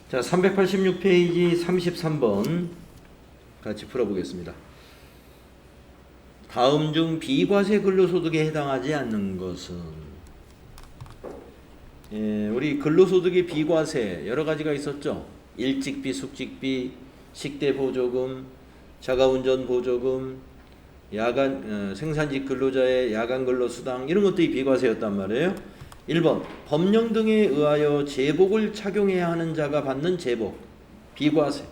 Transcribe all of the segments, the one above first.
자, 386페이지 33번 같이 풀어보겠습니다. 다음 중 비과세 근로소득에 해당하지 않는 것은? 우리 근로소득의 비과세 여러 가지가 있었죠. 일직비, 숙직비, 식대보조금, 자가운전보조금, 야간 생산직 근로자의 야간 근로수당, 이런 것들이 비과세였단 말이에요. 1번 법령 등에 의하여 제복을 착용해야 하는 자가 받는 제복, 비과세.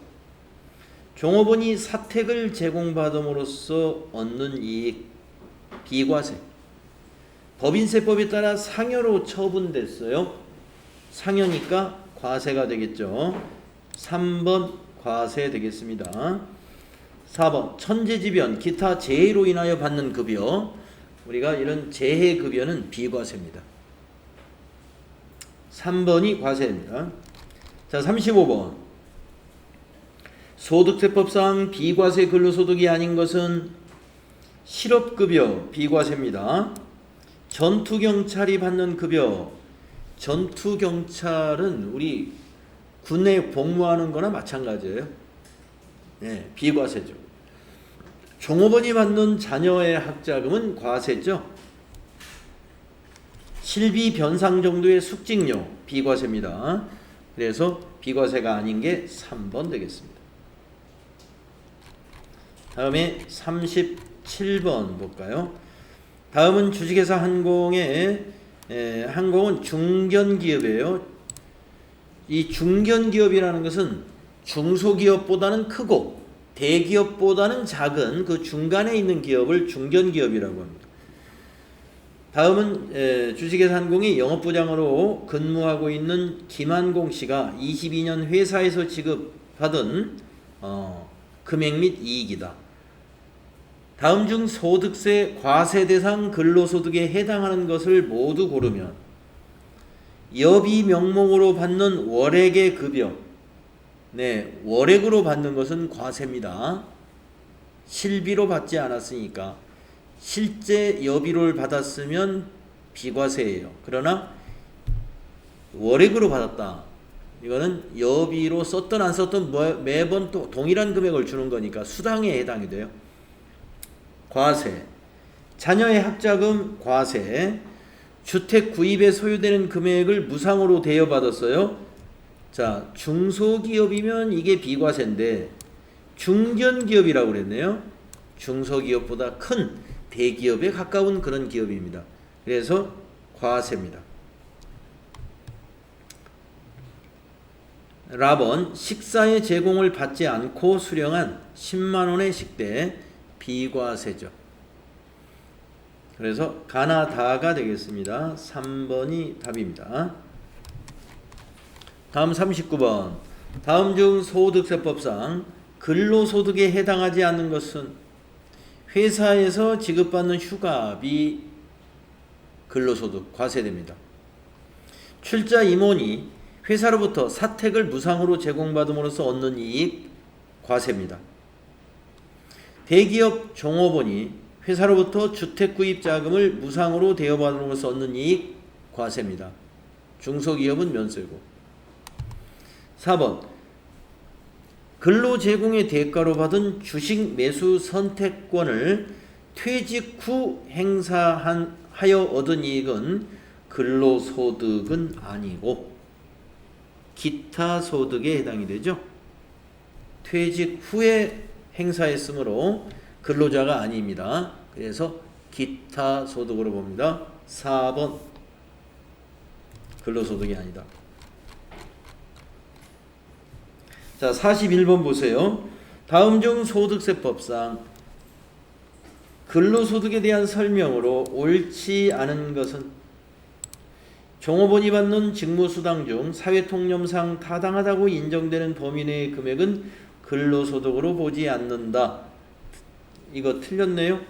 종업원이 사택을 제공받음으로써 얻는 이익, 비과세. 법인세법에 따라 상여로 처분됐어요. 상여니까 과세가 되겠죠. 3번 과세 되겠습니다. 4번 천재지변, 기타 재해로 인하여 받는 급여. 우리가 이런 재해급여는 비과세입니다. 3번이 과세입니다. 자, 35번 소득세법상 비과세 근로소득이 아닌 것은 실업급여, 비과세입니다. 전투경찰이 받는 급여, 전투경찰은 우리 군에 복무하는 거나 마찬가지예요. 네, 비과세죠. 종업원이 받는 자녀의 학자금은 과세죠. 실비 변상 정도의 숙직료, 비과세입니다. 그래서 비과세가 아닌 게 3번 되겠습니다. 다음에 37번 볼까요? 다음은 주식회사 항공은 중견기업이에요. 이 중견기업이라는 것은 중소기업보다는 크고 대기업보다는 작은 그 중간에 있는 기업을 중견기업이라고 합니다. 다음은 주식회사 항공이 영업부장으로 근무하고 있는 김한공 씨가 22년 회사에서 지급받은 금액 및 이익이다. 다음 중 소득세 과세 대상 근로소득에 해당하는 것을 모두 고르면 여비 명목으로 받는 월액의 급여, 네, 월액으로 받는 것은 과세입니다. 실비로 받지 않았으니까. 실제 여비를 받았으면 비과세예요. 그러나 월액으로 받았다. 이거는 여비로 썼든 안 썼든 매번 또 동일한 금액을 주는 거니까 수당에 해당이 돼요. 과세. 자녀의 학자금 과세. 주택 구입에 소요되는 금액을 무상으로 대여받았어요. 자, 중소기업이면 이게 비과세인데 중견기업이라고 그랬네요. 중소기업보다 큰 대기업에 가까운 그런 기업입니다. 그래서 과세입니다. 라번 식사의 제공을 받지 않고 수령한 10만원의 식대, 비과세죠. 그래서 가나다가 되겠습니다. 3번이 답입니다. 다음 39번 다음 중 소득세법상 근로소득에 해당하지 않는 것은 회사에서 지급받는 휴가비, 근로소득 과세됩니다. 출자 임원이 회사로부터 사택을 무상으로 제공받음으로써 얻는 이익, 과세입니다. 대기업 종업원이 회사로부터 주택 구입 자금을 무상으로 대여받음으로써 얻는 이익, 과세입니다. 중소기업은 면세고. 4번 근로 제공의 대가로 받은 주식 매수 선택권을 퇴직 후 행사하여 얻은 이익은 근로소득은 아니고 기타 소득에 해당이 되죠. 퇴직 후에 행사했으므로 근로자가 아닙니다. 그래서 기타 소득으로 봅니다. 4번 근로소득이 아니다. 자, 41번 보세요. 다음 중 소득세법상 근로소득에 대한 설명으로 옳지 않은 것은 종업원이 받는 직무수당 중 사회통념상 타당하다고 인정되는 범위 내의 금액은 근로소득으로 보지 않는다. 이거 틀렸네요.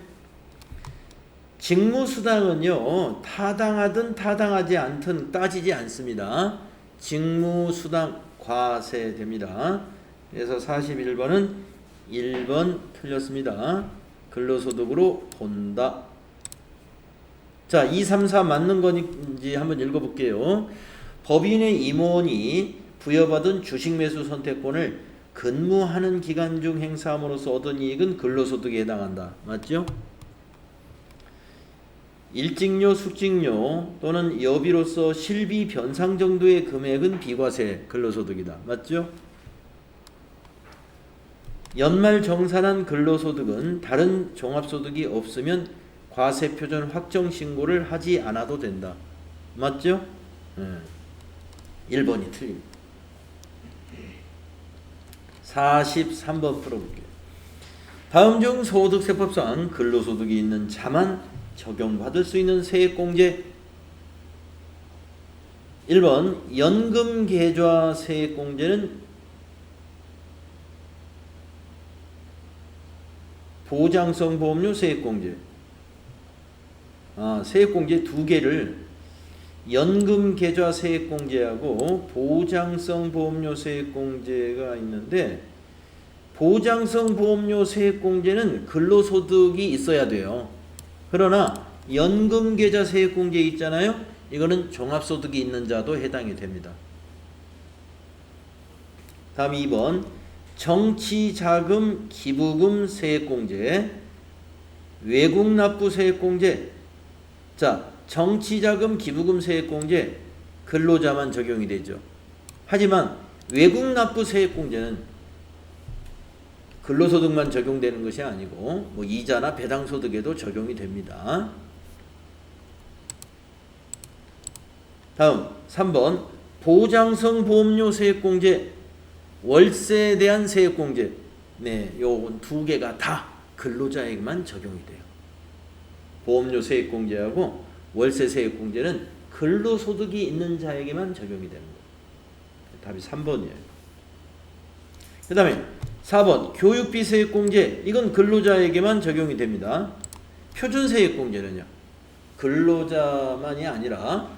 직무수당은요, 타당하든 타당하지 않든 따지지 않습니다. 직무수당 과세됩니다. 그래서 41번은 1번 틀렸습니다. 근로소득으로 본다. 자, 2, 3, 4 맞는 건지 한번 읽어볼게요. 법인의 임원이 부여받은 주식 매수 선택권을 근무하는 기간 중 행사함으로써 얻은 이익은 근로소득에 해당한다. 맞죠? 일직료, 숙직료 또는 여비로서 실비 변상 정도의 금액은 비과세 근로소득이다. 맞죠? 연말 정산한 근로소득은 다른 종합소득이 없으면 과세표준 확정 신고를 하지 않아도 된다. 맞죠? 1번이 틀립니다. 43번 풀어볼게요. 다음 중 소득세법상 근로소득이 있는 자만 적용받을 수 있는 세액공제. 1번 연금계좌 세액공제는 보장성 보험료 세액공제. 세액공제 두 개를 연금계좌 세액공제하고 보장성 보험료 세액공제가 있는데, 보장성 보험료 세액공제는 근로소득이 있어야 돼요. 그러나 연금계좌 세액공제 있잖아요. 이거는 종합소득이 있는 자도 해당이 됩니다. 다음 2번 정치자금 기부금 세액공제, 외국납부 세액공제. 자, 정치자금 기부금 세액공제 근로자만 적용이 되죠. 하지만 외국납부 세액공제는 근로소득만 적용되는 것이 아니고 뭐 이자나 배당소득에도 적용이 됩니다. 다음 3번 보장성 보험료 세액공제, 월세에 대한 세액공제. 네, 요건 두 개가 다 근로자에게만 적용이 돼요. 보험료 세액공제하고 월세 세액공제는 근로소득이 있는 자에게만 적용이 되는 거예요. 답이 3번이에요. 그 다음에 4번 교육비 세액공제. 이건 근로자에게만 적용이 됩니다. 표준세액공제는요, 근로자만이 아니라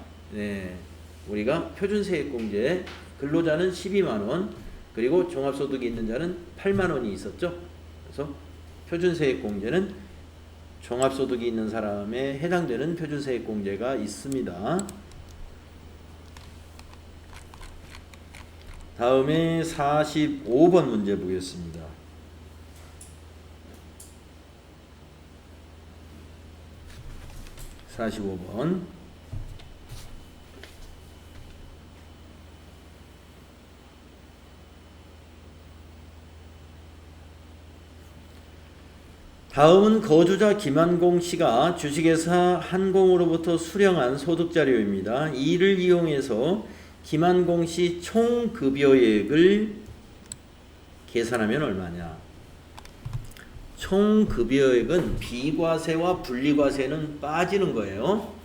우리가 표준세액공제, 근로자는 12만원, 그리고 종합소득이 있는 자는 8만원이 있었죠. 그래서 표준세액공제는 종합소득이 있는 사람에 해당되는 표준세액공제가 있습니다. 다음에 45번 문제 보겠습니다. 다음은 거주자 김한공 씨가 주식회사 한공으로부터 수령한 소득자료입니다. 이를 이용해서 김한공 씨 총 급여액을 계산하면 얼마냐? 총 급여액은 비과세와 분리과세는 빠지는 거예요.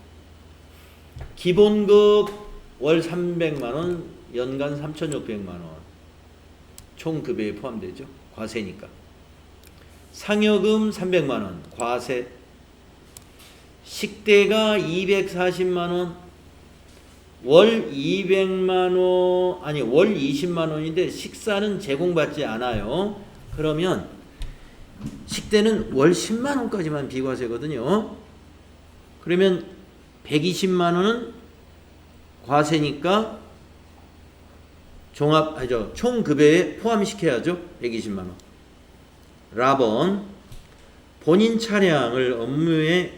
기본급 월 300만원, 연간 3,600만원. 총 급여에 포함되죠. 과세니까. 상여금 300만원, 과세. 식대가 240만원, 월 200만원, 아니 월 20만원인데 식사는 제공받지 않아요. 그러면 식대는 월 10만원까지만 비과세거든요. 그러면 120만원은 과세니까 총 급여에 포함시켜야죠. 120만원. 라번 본인 차량을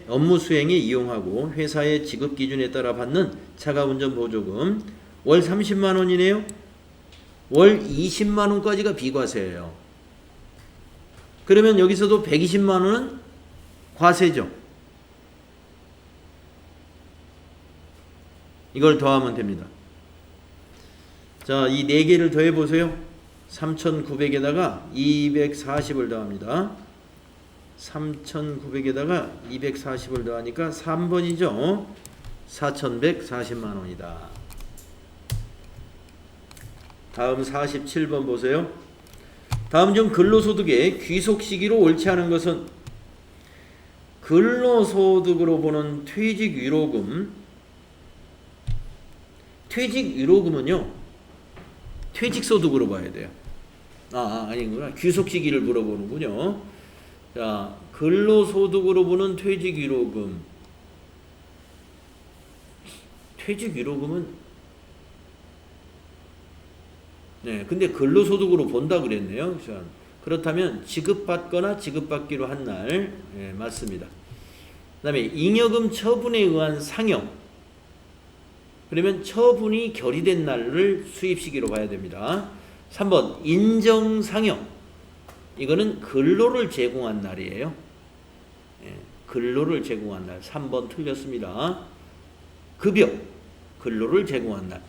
업무 수행에 이용하고 회사의 지급 기준에 따라 받는 차가운전 보조금 월 30만원이네요. 월 20만원까지가 비과세예요. 그러면 여기서도 120만원은 과세죠. 이걸 더하면 됩니다. 자, 이 4개를 더해보세요. 3,900에다가 240을 더합니다. 3,900에다가 240을 더하니까 3번이죠. 4,140만원이다. 다음 47번 보세요. 다음 중 근로소득의 귀속 시기로 옳지 않은 것은? 근로소득으로 보는 퇴직위로금. 퇴직위로금은요, 퇴직소득으로 봐야 돼요. 아니구나. 귀속시기를 물어보는군요. 자, 근로소득으로 보는 퇴직위로금. 퇴직위로금은 네, 근데 근로소득으로 본다 그랬네요. 그렇다면 지급받거나 지급받기로 한 날, 네, 맞습니다. 그 다음에 잉여금 처분에 의한 상여. 그러면 처분이 결의된 날을 수입시기로 봐야 됩니다. 3번 인정상여. 이거는 근로를 제공한 날이에요. 네, 근로를 제공한 날. 3번 틀렸습니다. 급여. 근로를 제공한 날.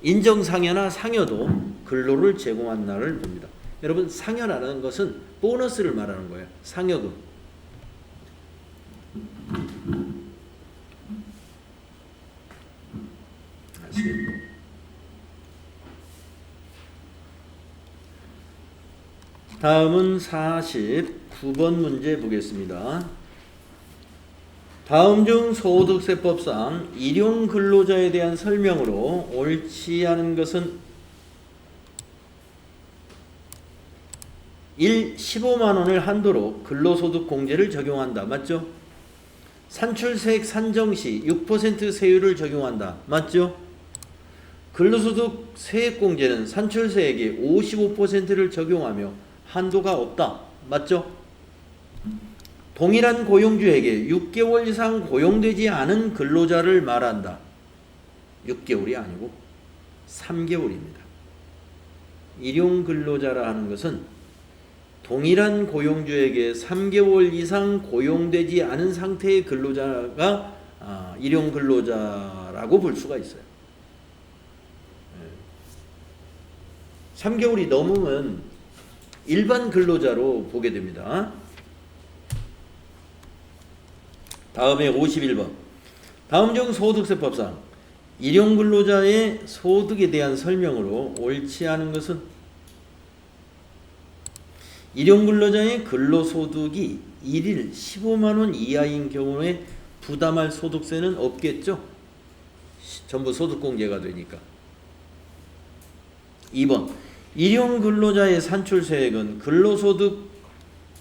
인정상여나 상여도 근로를 제공한 날을 봅니다. 여러분 상여라는 것은 보너스를 말하는 거예요. 상여금. 아시겠죠? 다음은 49번 문제 보겠습니다. 다음 중 소득세법상 일용 근로자에 대한 설명으로 옳지 않은 것은 1. 15만 원을 한도로 근로소득 공제를 적용한다. 맞죠? 산출세액 산정 시 6% 세율을 적용한다. 맞죠? 근로소득 세액공제는 산출세액의 55%를 적용하며 한도가 없다. 맞죠? 동일한 고용주에게 6개월 이상 고용되지 않은 근로자를 말한다. 6개월이 아니고 3개월입니다. 일용 근로자라 하는 것은 동일한 고용주에게 3개월 이상 고용되지 않은 상태의 근로자가 일용 근로자라고 볼 수가 있어요. 3개월이 넘으면 일반 근로자로 보게 됩니다. 다음에 51번. 다음 중 소득세법상 일용 근로자의 소득에 대한 설명으로 옳지 않은 것은 일용 근로자의 근로소득이 1일 15만 원 이하인 경우에 부담할 소득세는 없겠죠? 전부 소득공제가 되니까. 2번. 일용 근로자의 산출세액은 근로소득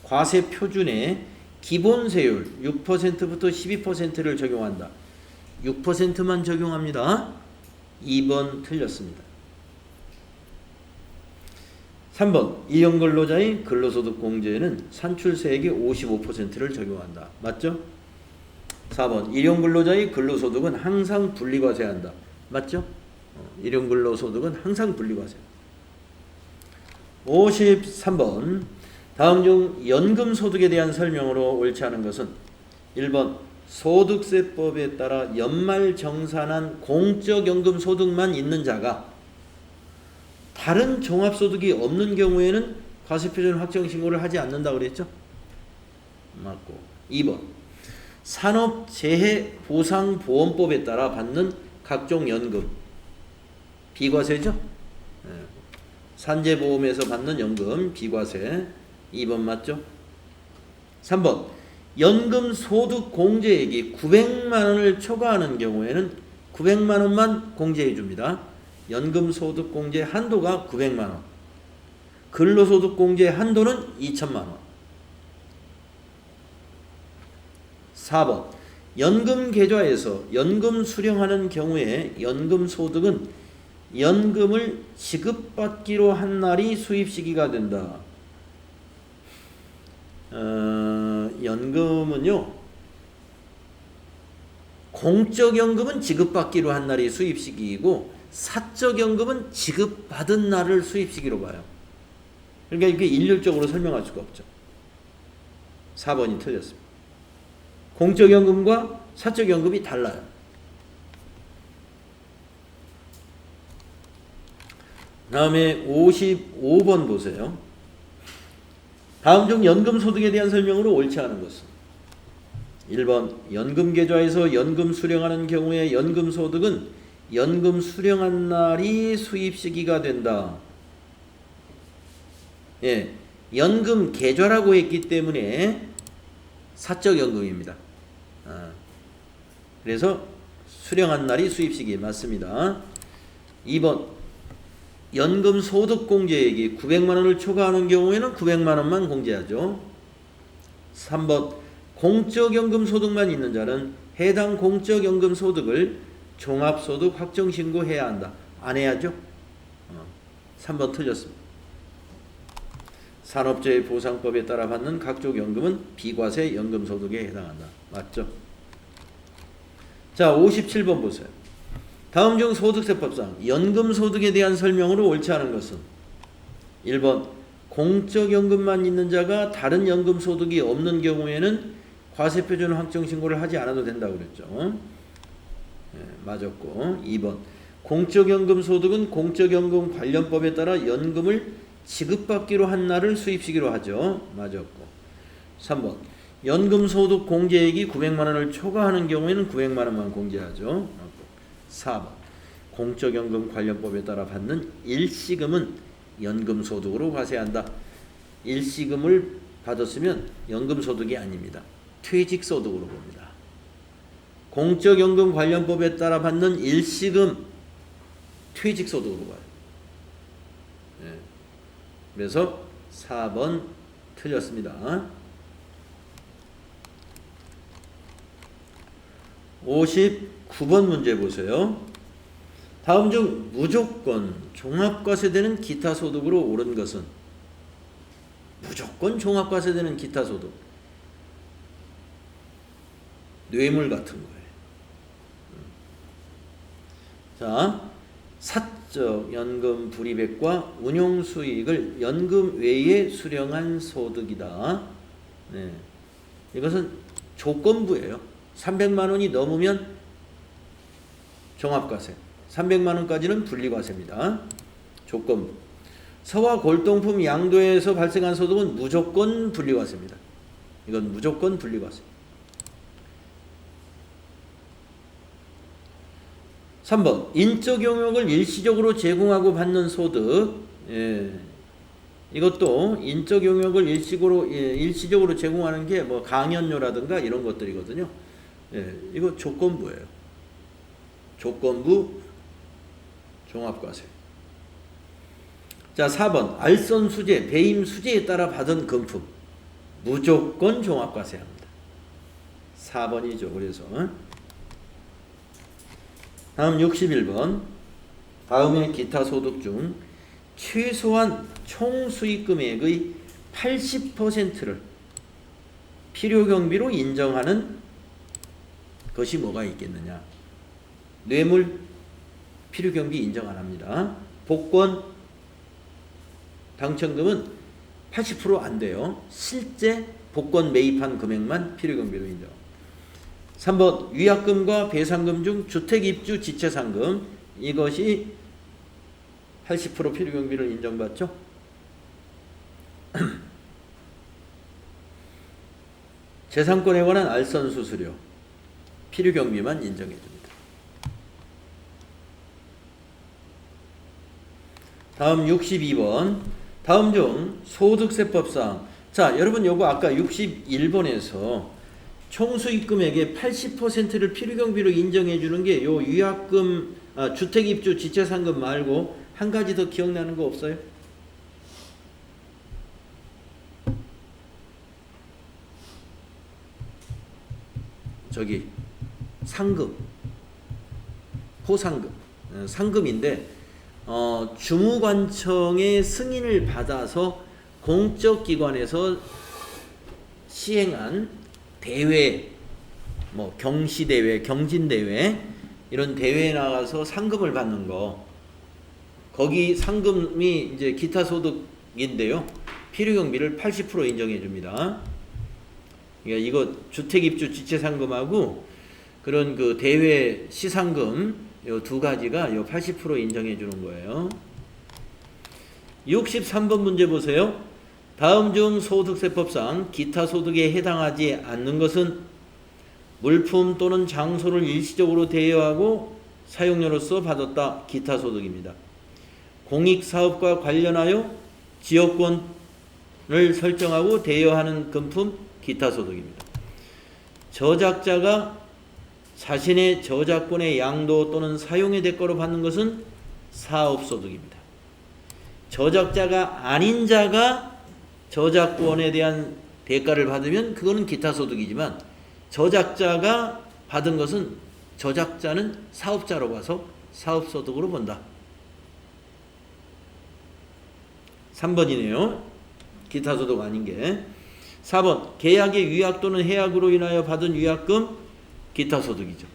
과세 표준의 기본세율 6%부터 12%를 적용한다. 6%만 적용합니다. 2번 틀렸습니다. 3번 일용 근로자의 근로소득 공제에는 산출세액의 55%를 적용한다. 맞죠? 4번 일용 근로자의 근로소득은 항상 분리과세한다. 맞죠? 일용 근로소득은 항상 분리과세한다. 53번 다음 중 연금소득에 대한 설명으로 옳지 않은 것은 1번 소득세법에 따라 연말정산한 공적연금소득만 있는 자가 다른 종합소득이 없는 경우에는 과세표준 확정신고를 하지 않는다고 그랬죠? 맞고. 2번 산업재해보상보험법에 따라 받는 각종 연금 비과세죠? 네. 산재보험에서 받는 연금 비과세. 2번 맞죠? 3번 연금 소득 공제액이 900만 원을 초과하는 경우에는 900만 원만 공제해 줍니다. 연금 소득 공제 한도가 900만 원. 근로소득 공제 한도는 2천만 원. 4번 연금 계좌에서 연금 수령하는 경우에 연금 소득은 연금을 지급받기로 한 날이 수입 시기가 된다. 연금은요, 공적연금은 지급받기로 한 날이 수입 시기이고 사적연금은 지급받은 날을 수입 시기로 봐요. 그러니까 이게 일률적으로 설명할 수가 없죠. 4번이 틀렸습니다. 공적연금과 사적연금이 달라요. 다음에 55번 보세요. 다음 중 연금소득에 대한 설명으로 옳지 않은 것은 1번 연금계좌에서 연금 수령하는 경우에 연금소득은 연금 수령한 날이 수입시기가 된다. 예, 연금계좌라고 했기 때문에 사적연금입니다. 그래서 수령한 날이 수입시기 맞습니다. 2번 연금 소득 공제액이 900만 원을 초과하는 경우에는 900만 원만 공제하죠. 3번 공적연금 소득만 있는 자는 해당 공적연금 소득을 종합소득 확정신고해야 한다. 안 해야죠. 3번 틀렸습니다. 산업재해 보상법에 따라 받는 각종 연금은 비과세 연금소득에 해당한다. 맞죠? 자, 57번 보세요. 다음 중 소득세법상 연금소득에 대한 설명으로 옳지 않은 것은 1번 공적연금만 있는 자가 다른 연금소득이 없는 경우에는 과세표준 확정신고를 하지 않아도 된다고 그랬죠. 네, 맞았고 2번 공적연금 소득은 공적연금 관련법에 따라 연금을 지급받기로 한 날을 수입시기로 하죠. 맞았고 3번 연금소득 공제액이 900만원을 초과하는 경우에는 900만원만 공제하죠. 4번 공적연금 관련법에 따라 받는 일시금은 연금소득으로 과세한다. 일시금을 받았으면 연금소득이 아닙니다. 퇴직소득으로 봅니다. 공적연금 관련법에 따라 받는 일시금 퇴직소득으로 봐요. 네. 그래서 4번 틀렸습니다. 59번 문제 보세요. 다음 중 무조건 종합과세되는 기타소득으로 옳은 것은 종합과세되는 기타소득 뇌물 같은 거예요. 자, 사적 연금 불이백과 운용 수익을 연금 외에 수령한 소득이다. 네. 이것은 조건부예요. 300만 원이 넘으면 종합과세, 300만 원까지는 분리과세입니다. 조건부. 서와 골동품 양도에서 발생한 소득은 무조건 분리과세입니다. 이건 무조건 분리과세. 3번 인적 용역을 일시적으로 제공하고 받는 소득. 예. 이것도 인적 용역을 일시적으로 제공하는 게 뭐 강연료라든가 이런 것들이거든요. 예. 이거 조건부예요. 조건부 종합과세. 자, 4번 알선 수재, 배임 수재에 따라 받은 금품 무조건 종합과세합니다. 4번이죠. 그래서 다음 61번 다음의 기타 소득 중 최소한 총 수익 금액의 80%를 필요경비로 인정하는 것이 뭐가 있겠느냐. 뇌물 필요경비 인정 안 합니다. 복권 당첨금은 80% 안 돼요. 실제 복권 매입한 금액만 필요경비로 인정. 3번 위약금과 배상금 중 주택입주 지체상금 이것이 80% 필요경비를 인정받죠. 재산권에 관한 알선 수수료 필요경비만 인정해 줍니다. 다음 62번 다음 중 소득세법상 자 여러분 요거 아까 61번에서 총수익 금액의 80%를 필요경비로 인정해 주는 게 요 위약금 주택입주 지체상금 말고 한 가지 더 기억나는 거 없어요? 저기 상금 포상금 상금인데 주무관청의 승인을 받아서 공적기관에서 시행한 대회, 뭐 경시대회, 경진대회 이런 대회에 나가서 상금을 받는 거 거기 상금이 이제 기타 소득인데요. 필요경비를 80% 인정해 줍니다. 그러니까 이거 주택입주 지체상금하고 그런 그 대회 시상금 요 두 가지가 요 80% 인정해 주는 거예요. 63번 문제 보세요. 다음 중 소득세법상 기타 소득에 해당하지 않는 것은 물품 또는 장소를 일시적으로 대여하고 사용료로서 받았다. 기타 소득입니다. 공익사업과 관련하여 지역권을 설정하고 대여하는 금품 기타 소득입니다. 저작자가 자신의 저작권의 양도 또는 사용의 대가로 받는 것은 사업소득입니다. 저작자가 아닌 자가 저작권에 대한 대가를 받으면 그거는 기타 소득이지만 저작자가 받은 것은 저작자는 사업자로 봐서 사업소득으로 본다. 3번이네요. 기타 소득 아닌 게. 4번 계약의 위약 또는 해약으로 인하여 받은 위약금 기타 소득이죠.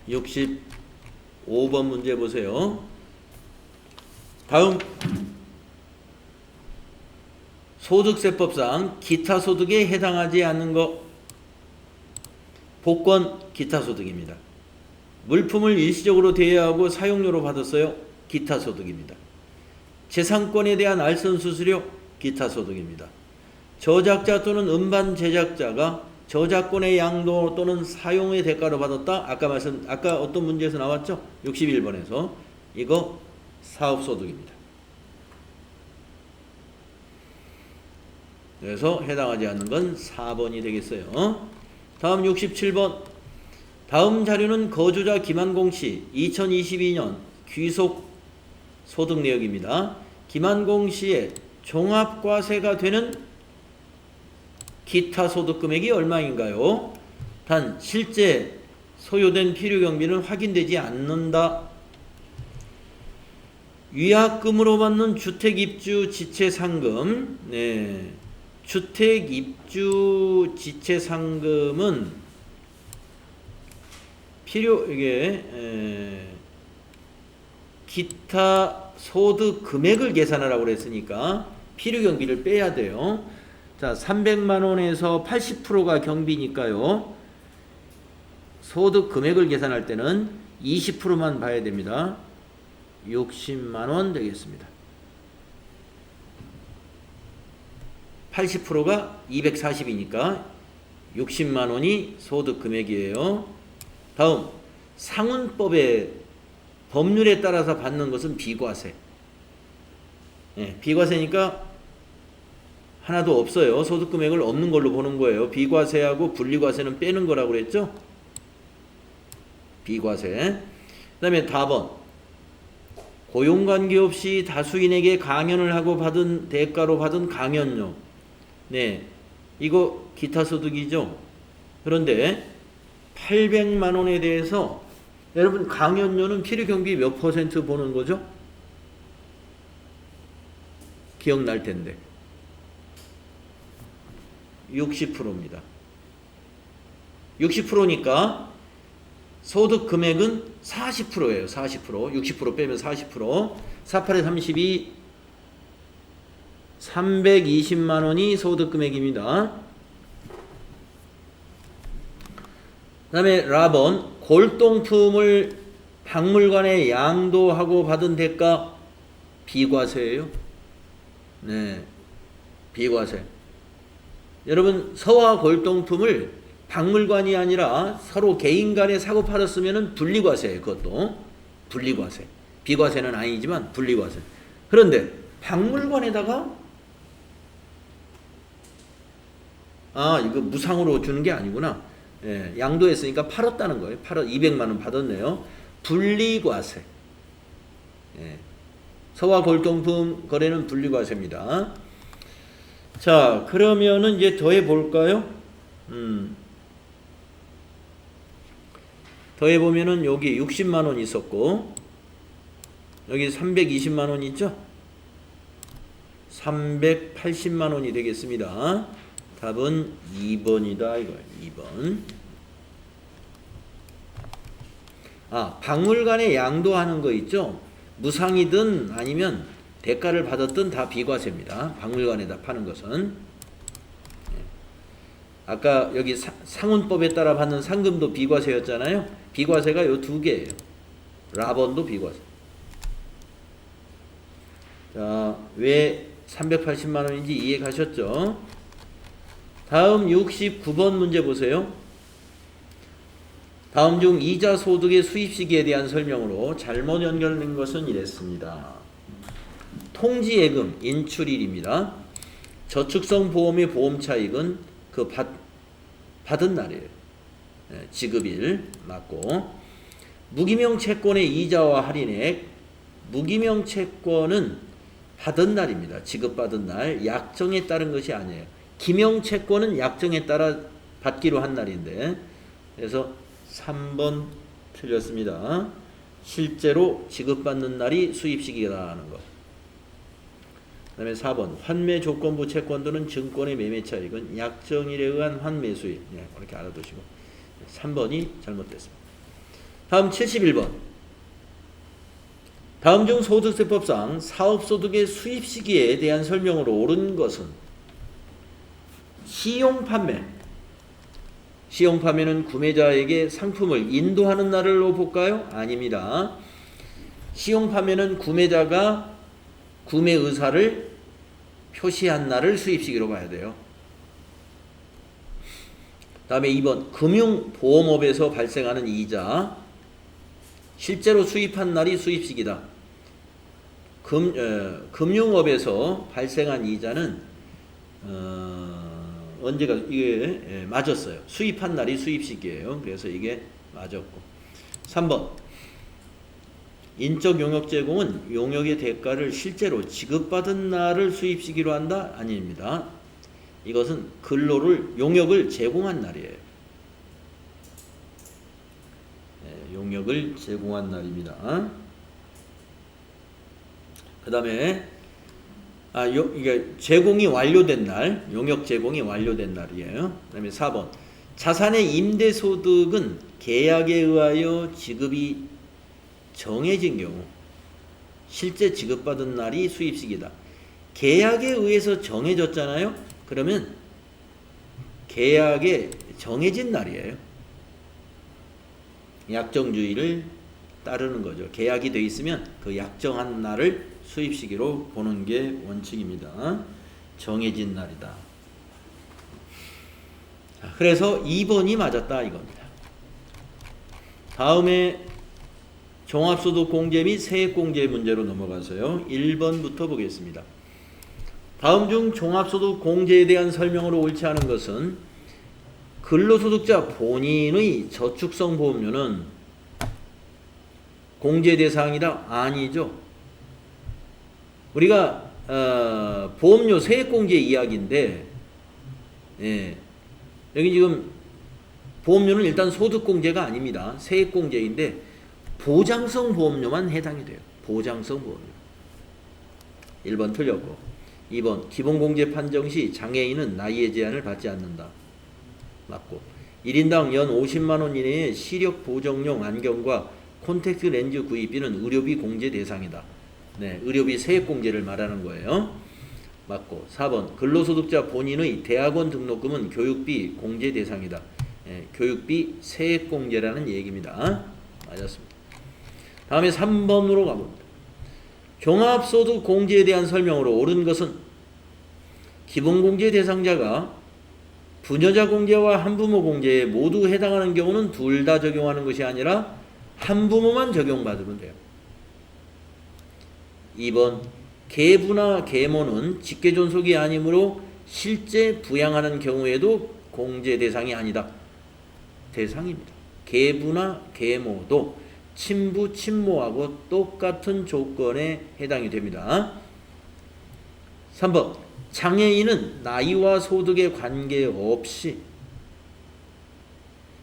65번 문제 보세요. 다음 소득세법상 기타 소득에 해당하지 않는 것 복권 기타 소득입니다. 물품을 일시적으로 대여하고 사용료로 받았어요. 기타 소득입니다. 재산권에 대한 알선 수수료 기타 소득입니다. 저작자 또는 음반 제작자가 저작권의 양도 또는 사용의 대가로 받았다. 아까 어떤 문제에서 나왔죠? 61번에서 이거 사업소득입니다. 그래서 해당하지 않는 건 4번이 되겠어요. 다음 67번. 다음 자료는 거주자 김한공 씨 2022년 귀속 소득 내역입니다. 김한공 씨의 종합과세가 되는 기타 소득 금액이 얼마인가요? 단 실제 소요된 필요경비는 확인되지 않는다. 위약금으로 받는 주택입주지체상금. 네. 주택입주지체상금은 기타 소득 금액을 계산하라고 그랬으니까 필요경비를 빼야 돼요. 자, 300만원에서 80%가 경비니까요. 소득 금액을 계산할 때는 20%만 봐야 됩니다. 60만원 되겠습니다. 80%가 240이니까 60만원이 소득 금액이에요. 다음 상훈법의 법률에 따라서 받는 것은 비과세. 네, 비과세니까 하나도 없어요. 소득 금액을 없는 걸로 보는 거예요. 비과세하고 분리과세는 빼는 거라고 그랬죠? 비과세. 그 다음에 4번. 고용관계 없이 다수인에게 강연을 하고 받은 대가로 받은 강연료. 네, 이거 기타 소득이죠. 그런데 800만 원에 대해서 여러분 강연료는 필요경비 몇 퍼센트 보는 거죠? 기억날 텐데 60%입니다. 60%니까 소득 금액은 40%예요. 40%. 60% 빼면 40%. 48에 32 320만 원이 소득 금액입니다. 그 다음에 라번 골동품을 박물관에 양도하고 받은 대가 비과세예요. 네, 비과세. 여러분 서화 골동품을 박물관이 아니라 서로 개인 간에 사고 팔았으면 분리과세예요. 그것도 분리과세. 비과세는 아니지만 분리과세. 그런데 박물관에다가 이거 무상으로 주는 게 아니구나. 예, 양도했으니까 팔았다는 거예요. 200만 원 받았네요. 분리과세. 예, 서화 골동품 거래는 분리과세입니다. 자, 그러면은 이제 더해 볼까요? 더해 보면은 여기 60만 원 있었고 여기 320만 원 있죠? 380만 원이 되겠습니다. 답은 2번이다 이거예요. 2번. 박물관에 양도하는 거 있죠? 무상이든 아니면 대가를 받았든 다 비과세입니다. 박물관에다 파는 것은. 아까 여기 상훈법에 따라 받는 상금도 비과세였잖아요. 비과세가 요 두 개예요. 라번도 비과세. 자, 왜 380만 원인지 이해 가셨죠? 다음 69번 문제 보세요. 다음 중 이자 소득의 수입 시기에 대한 설명으로 잘못 연결된 것은 이랬습니다. 통지예금 인출일입니다. 저축성 보험의 보험 차익은 그 받은 날이에요. 지급일 맞고, 무기명 채권의 이자와 할인액, 무기명 채권은 받은 날입니다. 지급받은 날, 약정에 따른 것이 아니에요. 기명 채권은 약정에 따라 받기로 한 날인데, 그래서 3번 틀렸습니다. 실제로 지급받는 날이 수입시기다라는 것. 그 다음에 4번 환매 조건부 채권들은 증권의 매매 차익은 약정일에 의한 환매 수익. 네, 그렇게 알아두시고 3번이 잘못됐습니다. 다음 71번 다음 중 소득세법상 사업소득의 수입 시기에 대한 설명으로 옳은 것은 시용판매. 시용판매는 구매자에게 상품을 인도하는 날로 볼까요? 아닙니다. 시용판매는 구매자가 구매 의사를 표시한 날을 수입시기로 봐야 돼요. 다음에 2번 금융보험업에서 발생하는 이자 실제로 수입한 날이 수입시기다. 금융업에서 발생한 이자는 언제가 이게 맞았어요. 수입한 날이 수입시기예요. 그래서 이게 맞았고 3번 인적 용역 제공은 용역의 대가를 실제로 지급받은 날을 수입시기로 한다? 아닙니다. 이것은 용역을 제공한 날이에요. 용역을 제공한 날입니다. 그 다음에 이게 제공이 완료된 날, 용역 제공이 완료된 날이에요. 그 다음에 4번 자산의 임대소득은 계약에 의하여 지급이 정해진 경우 실제 지급받은 날이 수입시기다. 계약에 의해서 정해졌잖아요. 그러면 계약에 정해진 날이에요. 약정주의를 따르는 거죠. 계약이 돼 있으면 그 약정한 날을 수입시기로 보는 게 원칙입니다. 정해진 날이다. 그래서 2번이 맞았다 이겁니다. 다음에 종합소득공제 및 세액공제 문제로 넘어가서요. 1번부터 보겠습니다. 다음 중 종합소득공제에 대한 설명으로 옳지 않은 것은 근로소득자 본인의 저축성 보험료는 공제 대상이다? 아니죠. 우리가 보험료 세액공제 이야기인데 여기 지금 보험료는 일단 소득공제가 아닙니다. 세액공제인데 보장성 보험료만 해당이 돼요. 보장성 보험료. 1번 틀렸고 2번 기본공제 판정 시 장애인은 나이의 제한을 받지 않는다. 맞고 1인당 연 50만원 이내의 시력 보정용 안경과 콘택트 렌즈 구입비는 의료비 공제 대상이다. 네, 의료비 세액공제를 말하는 거예요. 맞고 4번 근로소득자 본인의 대학원 등록금은 교육비 공제 대상이다. 네, 교육비 세액공제라는 얘기입니다. 맞았습니다. 다음에 3번으로 가봅니다. 종합소득 공제에 대한 설명으로 옳은 것은 기본공제 대상자가 부녀자 공제와 한부모 공제에 모두 해당하는 경우는 둘 다 적용하는 것이 아니라 한부모만 적용받으면 돼요. 2번 계부나 계모는 직계존속이 아니므로 실제 부양하는 경우에도 공제 대상이 아니다. 대상입니다. 계부나 계모도 친부, 친모하고 똑같은 조건에 해당이 됩니다. 3번 장애인은 나이와 소득에 관계없이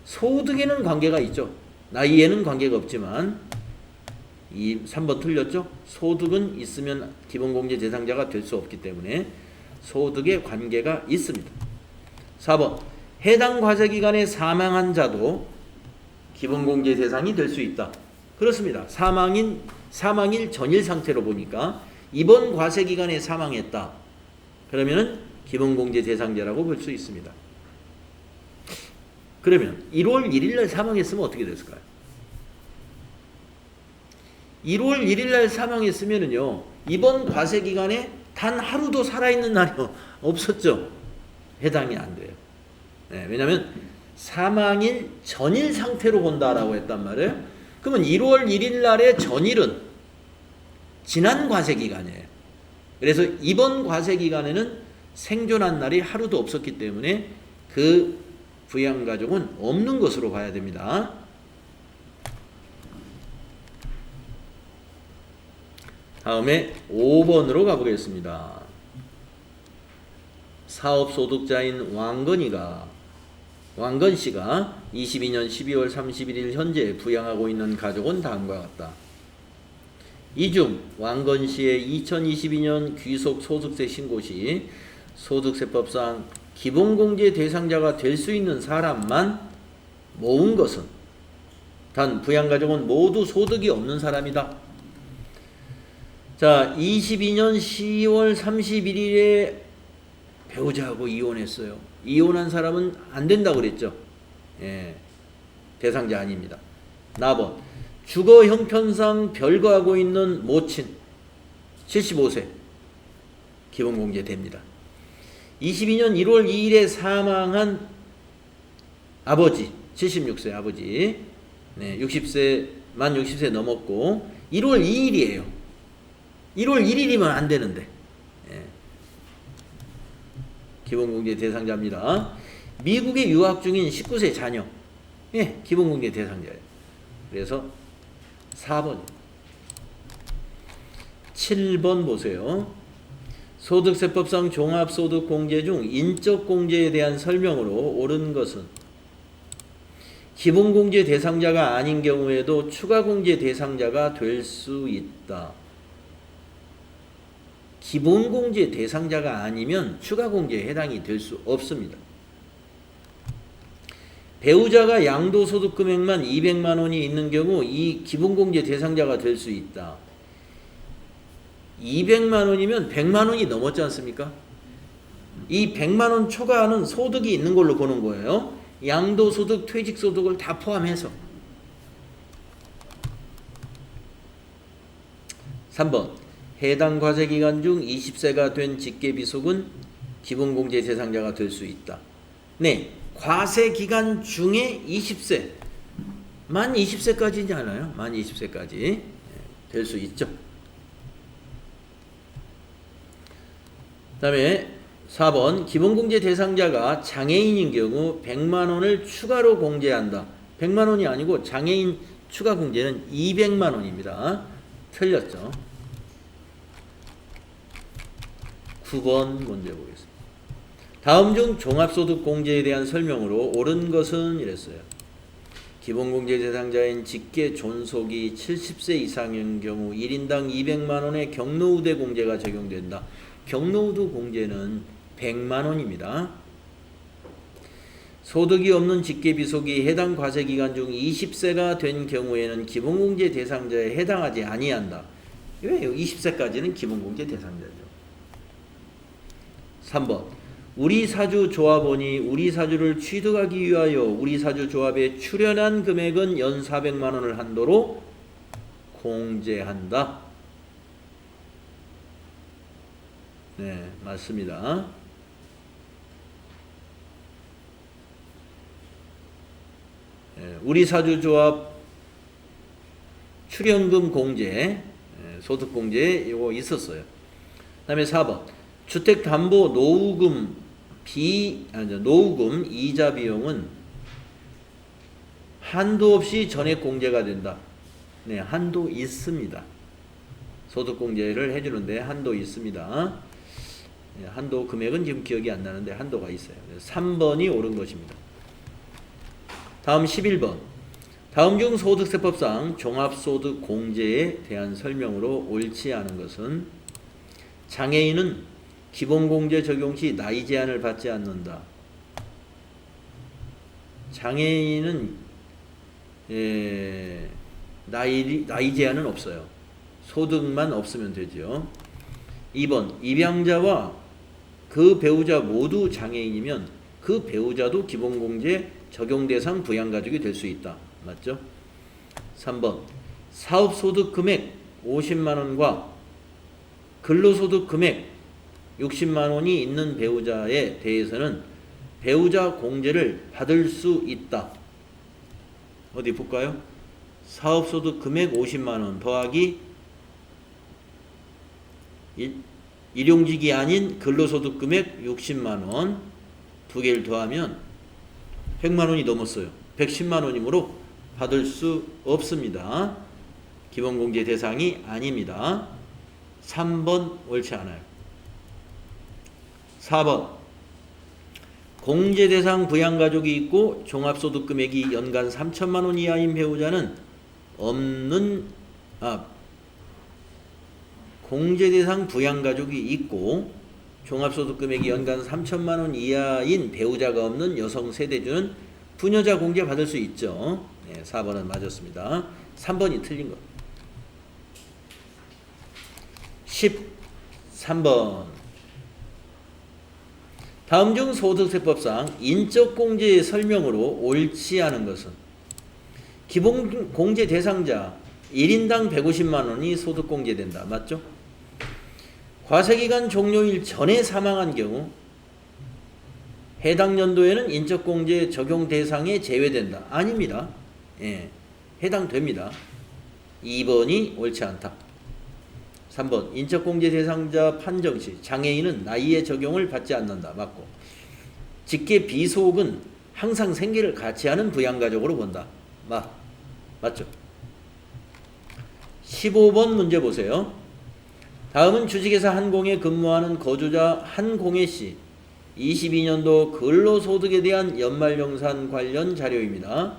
소득에는 관계가 있죠. 나이에는 관계가 없지만 3번 틀렸죠? 소득은 있으면 기본공제 대상자가 될 수 없기 때문에 소득에 관계가 있습니다. 4번 해당 과세기간에 사망한 자도 기본공제 대상이 될 수 있다. 그렇습니다. 사망일 전일 상태로 보니까 이번 과세기간에 사망했다. 그러면 기본공제 대상자라고 볼 수 있습니다. 그러면 1월 1일 날 사망했으면 어떻게 됐을까요? 1월 1일 날 사망했으면요, 이번 과세기간에 단 하루도 살아있는 날이 없었죠. 해당이 안 돼요. 네, 왜냐하면 사망일 전일 상태로 본다라고 했단 말이에요. 그러면 1월 1일 날의 전일은 지난 과세기간이에요. 그래서 이번 과세기간에는 생존한 날이 하루도 없었기 때문에 그 부양가족은 없는 것으로 봐야 됩니다. 다음에 5번으로 가보겠습니다. 사업소득자인 왕건이가 왕건 씨가 22년 12월 31일 현재 부양하고 있는 가족은 다음과 같다. 이 중 왕건 씨의 2022년 귀속 소득세 신고 시 소득세법상 기본공제 대상자가 될 수 있는 사람만 모은 것은 단 부양가족은 모두 소득이 없는 사람이다. 자, 22년 10월 31일에 배우자하고 이혼했어요. 이혼한 사람은 안 된다고 그랬죠. 예, 대상자 아닙니다. 나번 주거 형편상 별거하고 있는 모친 75세 기본공제 됩니다. 22년 1월 2일에 사망한 아버지 76세 아버지, 네, 60세 만 60세 넘었고 1월 2일이에요. 1월 1일이면 안 되는데, 예, 기본공제 대상자입니다. 미국에 유학 중인 19세 자녀, 예, 기본공제 대상자예요. 그래서 4번 7번 보세요. 소득세법상 종합소득공제 중 인적공제에 대한 설명으로 옳은 것은 기본공제 대상자가 아닌 경우에도 추가공제 대상자가 될 수 있다. 기본공제 대상자가 아니면 추가공제에 해당이 될 수 없습니다. 배우자가 양도소득 금액만 200만 원이 있는 경우 이 기본공제 대상자가 될 수 있다. 200만 원이면 100만 원이 넘었지 않습니까? 이 100만 원 초과하는 소득이 있는 걸로 보는 거예요. 양도소득, 퇴직소득을 다 포함해서. 3번 해당 과세기간 중 20세가 된 직계비속은 기본공제 대상자가 될 수 있다. 네, 과세기간 중에 20세, 만 20세까지지 않아요? 만 20세까지 될 수 있죠. 그 다음에 4번 기본공제 대상자가 장애인인 경우 100만 원을 추가로 공제한다. 100만 원이 아니고 장애인 추가 공제는 200만 원입니다. 틀렸죠. 9번 문제 보겠습니다. 다음 중 종합소득 공제에 대한 설명으로 옳은 것은 이랬어요. 기본공제 대상자인 직계 존속이 70세 이상인 경우 1인당 200만 원의 경로우대 공제가 적용된다. 경로우대 공제는 100만 원입니다. 소득이 없는 직계비속이 해당 과세기간 중 20세가 된 경우에는 기본공제 대상자에 해당하지 아니한다. 왜요? 20세까지는 기본공제 대상자죠. 3번 우리사주 조합원이 우리사주를 취득하기 위하여 우리사주 조합에 출연한 금액은 연 400만 원을 한도로 공제한다. 네, 맞습니다. 네, 우리사주조합 출연금 공제, 소득공제 이거 있었어요. 그 다음에 4번 주택담보 노후금 노후금 이자 비용은 한도 없이 전액 공제가 된다. 네, 한도 있습니다. 소득공제를 해주는데 한도 있습니다. 네, 한도 금액은 지금 기억이 안 나는데 한도가 있어요. 3번이 옳은 것입니다. 다음 11번 다음 중 소득세법상 종합소득공제에 대한 설명으로 옳지 않은 것은 장애인은 기본공제 적용 시 나이 제한을 받지 않는다. 장애인은 나이 제한은 없어요. 소득만 없으면 되죠. 2번 입양자와 그 배우자 모두 장애인이면 그 배우자도 기본공제 적용 대상 부양가족이 될 수 있다. 맞죠? 3번 사업소득 금액 50만 원과 근로소득 금액 60만 원이 있는 배우자에 대해서는 배우자 공제를 받을 수 있다. 어디 볼까요? 사업소득 금액 50만 원 더하기 일용직이 아닌 근로소득 금액 60만 원 두 개를 더하면 100만 원이 넘었어요. 110만 원이므로 받을 수 없습니다. 기본공제 대상이 아닙니다. 3번 옳지 않아요. 4번 공제 대상 부양가족이 있고 종합소득 금액이 연간 3천만 원 이하인 배우자는 공제 대상 부양가족이 있고 종합소득 금액이 연간 3천만 원 이하인 배우자가 없는 여성 세대주는 부녀자 공제 받을 수 있죠. 네, 4번은 맞았습니다. 3번이 틀린 거. 13번. 다음 중 소득세법상 인적공제의 설명으로 옳지 않은 것은 기본공제 대상자 1인당 150만 원이 소득공제된다. 맞죠? 과세기간 종료일 전에 사망한 경우 해당 연도에는 인적공제 적용 대상에 제외된다. 아닙니다. 예, 해당됩니다. 2번이 옳지 않다. 3번 인적공제 대상자 판정 시 장애인은 나이의 적용을 받지 않는다. 맞고 직계 비속은 항상 생계를 같이 하는 부양가족으로 본다. 맞죠? 15번 문제 보세요. 다음은 주식회사 한공에 근무하는 거주자 한공혜 씨 22년도 근로소득에 대한 연말정산 관련 자료입니다.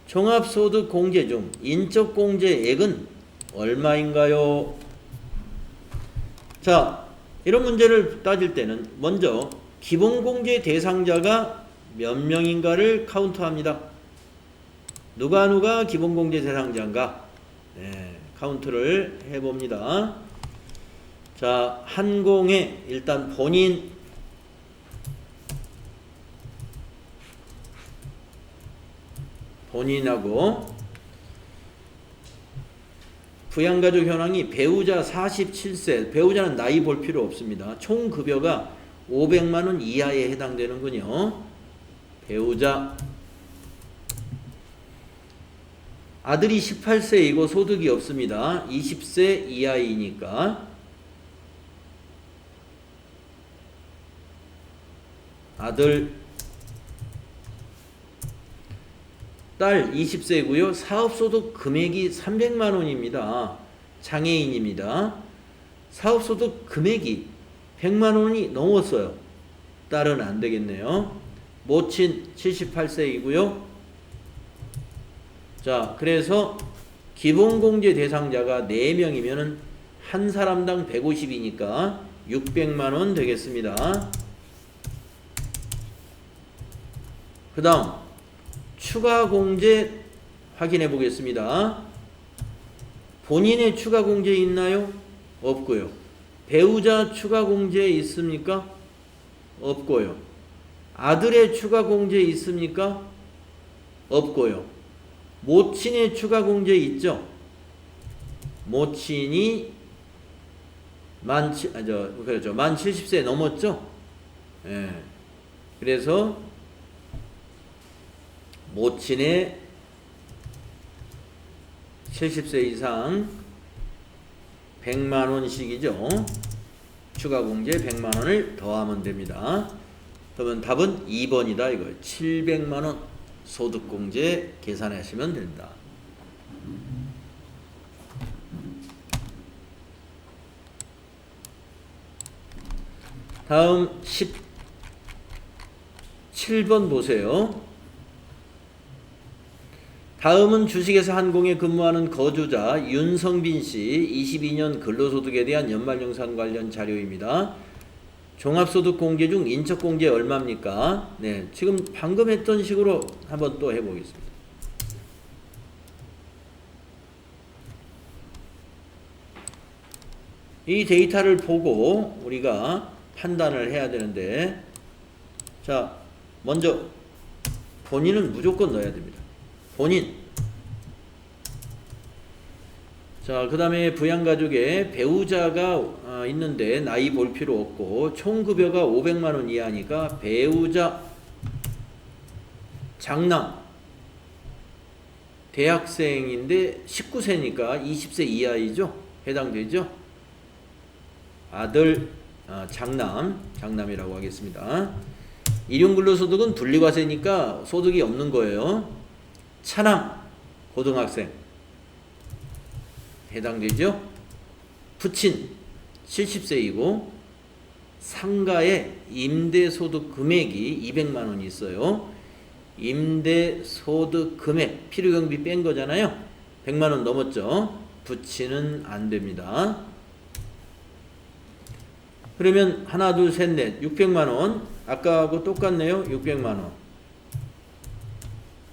종합소득 공제 중 인적공제액은 얼마인가요? 자, 이런 문제를 따질 때는 먼저 기본공제 대상자가 몇 명인가를 카운트합니다. 누가 기본공제 대상자인가? 네, 카운트를 해봅니다. 자, 한공에 일단 본인하고 부양가족 현황이 배우자 47세, 배우자는 나이 볼 필요 없습니다. 총 급여가 500만 원 이하에 해당되는군요. 배우자 아들이 18세이고 소득이 없습니다. 20세 이하이니까 아들 딸 20세고요. 사업소득 금액이 300만 원입니다. 장애인입니다. 사업소득 금액이 100만 원이 넘었어요. 딸은 안 되겠네요. 모친 78세이고요. 자, 그래서 기본공제 대상자가 4명이면은 한 사람당 150이니까 600만 원 되겠습니다. 그 다음 추가 공제 확인해 보겠습니다. 본인의 추가 공제 있나요? 없고요. 배우자 추가 공제 있습니까? 없고요. 아들의 추가 공제 있습니까? 없고요. 모친의 추가 공제 있죠? 모친이 만 70세 넘었죠? 예. 그래서 모친의 70세 이상 100만 원씩이죠. 추가 공제 100만 원을 더하면 됩니다. 그러면 답은 2번이다 이거예요. 700만 원 소득 공제 계산하시면 된다. 다음 17번 보세요. 다음은 주식회사 한공에 근무하는 거주자 윤성빈 씨 22년 근로소득에 대한 연말정산 관련 자료입니다. 종합소득 공제 중 인적공제 얼마입니까? 네, 지금 방금 했던 식으로 한번 또 해보겠습니다. 이 데이터를 보고 우리가 판단을 해야 되는데, 자, 먼저 본인은 무조건 넣어야 됩니다. 본인. 자, 그 다음에 부양가족에 배우자가 있는데 나이 볼 필요 없고 총급여가 500만 원 이하니까 배우자, 장남, 대학생인데 19세니까 20세 이하이죠? 해당되죠? 아들, 장남이라고 하겠습니다. 일용근로소득은 분리과세니까 소득이 없는 거예요. 차남, 고등학생 해당되죠? 부친 70세이고 상가에 임대소득 금액이 200만 원이 있어요. 임대소득 금액, 필요경비 뺀 거잖아요. 100만 원 넘었죠. 붙이는 안 됩니다. 그러면 하나, 둘, 셋, 넷, 600만 원. 아까하고 똑같네요. 600만 원.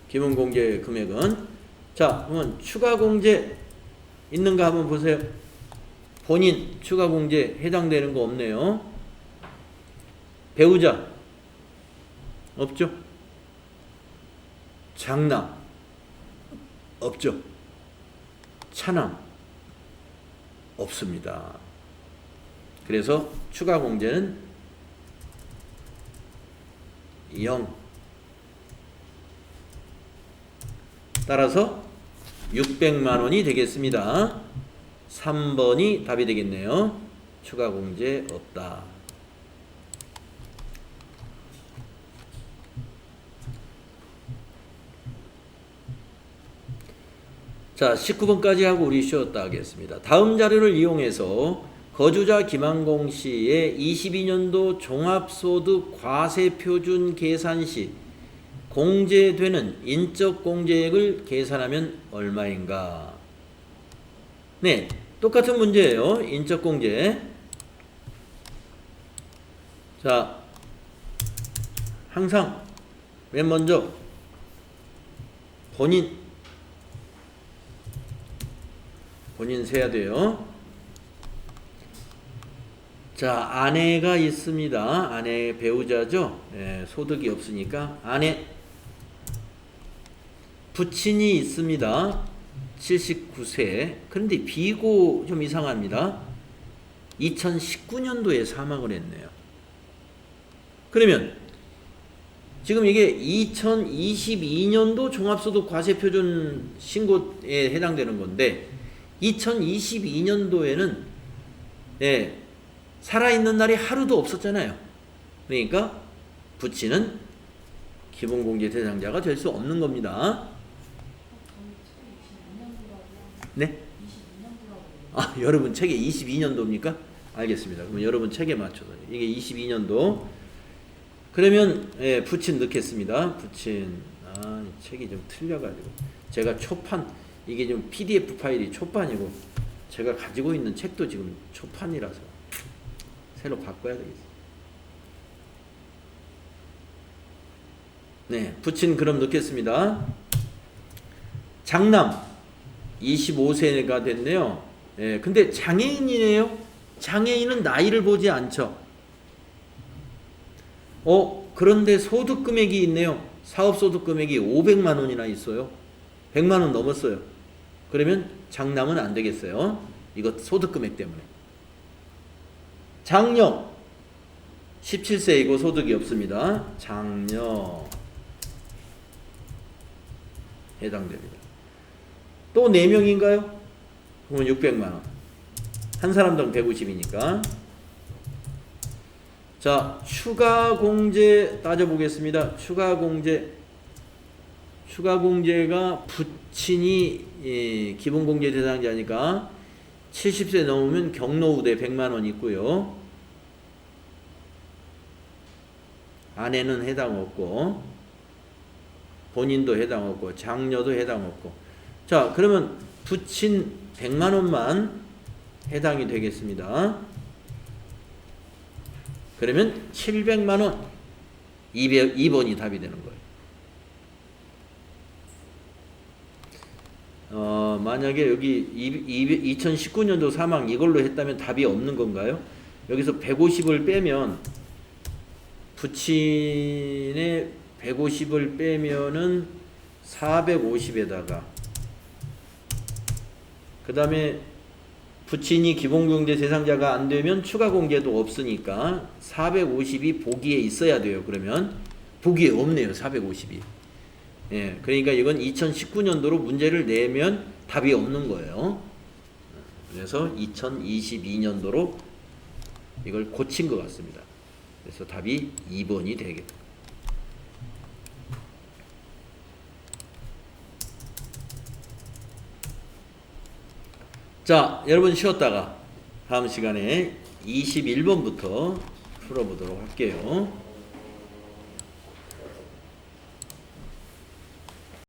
기본공제 금액은. 자, 그러면 추가공제 있는가 한번 보세요. 본인 추가공제 해당되는 거 없네요. 배우자 없죠. 장남 없죠. 차남 없습니다. 그래서 추가공제는 0. 따라서 600만 원이 되겠습니다. 3번이 답이 되겠네요. 추가공제 없다. 자, 19번까지 하고 우리 쉬었다 하겠습니다. 다음 자료를 이용해서 거주자 김한공 씨의 22년도 종합소득 과세표준 계산 시 공제되는 인적공제액을 계산하면 얼마인가? 네, 똑같은 문제예요. 인적공제. 자, 항상 맨 먼저 본인 세야 돼요. 자, 아내가 있습니다. 아내 배우자죠. 네, 소득이 없으니까 아내. 부친이 있습니다. 79세. 그런데 비고 좀 이상합니다. 2019년도에 사망을 했네요. 그러면 지금 이게 2022년도 종합소득 과세표준 신고에 해당되는 건데 2022년도에는 살아있는 날이 하루도 없었잖아요. 그러니까 부친은 기본공제 대상자가 될 수 없는 겁니다. 네? 아, 여러분 책에 22년도입니까? 알겠습니다. 그럼 여러분 책에 맞춰서 이게 22년도. 그러면 부친 넣겠습니다. 부친. 아, 책이 좀 틀려가지고 제가 초판, 이게 좀 PDF 파일이 초판이고 제가 가지고 있는 책도 지금 초판이라서 새로 바꿔야 되겠어요. 네, 부친 그럼 넣겠습니다. 장남 25세가 됐네요. 근데 장애인이네요. 장애인은 나이를 보지 않죠. 그런데 소득 금액이 있네요. 사업소득 금액이 500만 원이나 있어요. 100만 원 넘었어요. 그러면 장남은 안 되겠어요. 이것 소득 금액 때문에. 장녀 17세이고 소득이 없습니다. 장녀 해당됩니다. 또 4명인가요? 그러면 600만 원. 한 사람당 150이니까. 자, 추가 공제 따져보겠습니다. 추가 공제가 부친이 기본 공제 대상자니까 70세 넘으면 경로우대 100만 원 있고요. 아내는 해당 없고 본인도 해당 없고 장녀도 해당 없고. 자, 그러면 부친 100만 원만 해당이 되겠습니다. 그러면 700만 원 2번이 답이 되는 거예요. 만약에 여기 2019년도 사망 이걸로 했다면 답이 없는 건가요? 여기서 150을 빼면 부친의 150을 빼면은 450에다가 그 다음에 부친이 기본공제 대상자가 안 되면 추가 공제도 없으니까 450이 보기에 있어야 돼요. 그러면 보기에 없네요. 450이. 그러니까 이건 2019년도로 문제를 내면 답이 없는 거예요. 그래서 2022년도로 이걸 고친 것 같습니다. 그래서 답이 2번이 되겠다. 자, 여러분 쉬었다가 다음 시간에 21번부터 풀어보도록 할게요.